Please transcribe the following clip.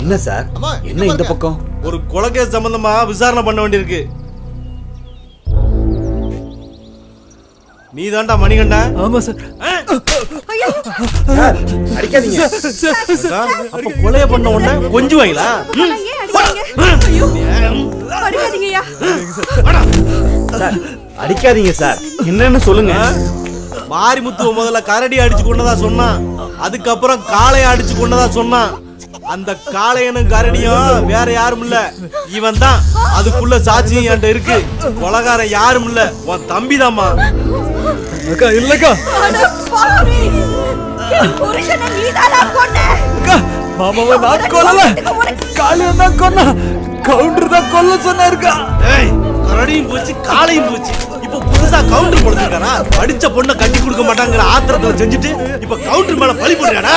என்ன சார்? என்ன இந்த பக்கம்? ஒரு கொலை கேஸ் சம்பந்தமா விசாரணை பண்ண வேண்டியிருக்கு. நீ தான்டா மணிகண்டா? ஆமா சார். சார் அடிக்காதீங்க. அப்ப கொலைய பண்ண உடனே கொஞ்சுவாங்களா? சார் அடிக்காதீங்க சார். என்னன்னு சொல்லுங்க. மாரிமுத்துவ முதல்ல கரடி அடிச்சு கொண்டதா சொன்னான். அதுக்கப்புறம் காளைய அடிச்சு கொண்டதா சொன்னான். அந்த காளையனும் கரடியும் வேற யாரும் இல்ல, இவன் தான். அதுக்குள்ள சாட்சியம் என்கிட்ட இருக்கு. கொலைகாரன் யாரும் இல்ல, உன் தம்பி தாம்மா. அக்கா இல்லக்கா, மாமாவை நான் கொல்லல, காளியன் தான் கொன்னா. கவுண்டர் தான் கொல்ல சொன்னாருக்கா. ஏய், கரடியும் போச்சு காளையும் போச்சு. இப்ப புதுசா கவுண்டர் போடுறாரா? அடிச்ச பொண்ணை கட்டி கொடுக்க மாட்டாங்கிற ஆத்திரத்துல செஞ்சுட்டு இப்ப கவுண்டர் மேல பழி போடுறாடா.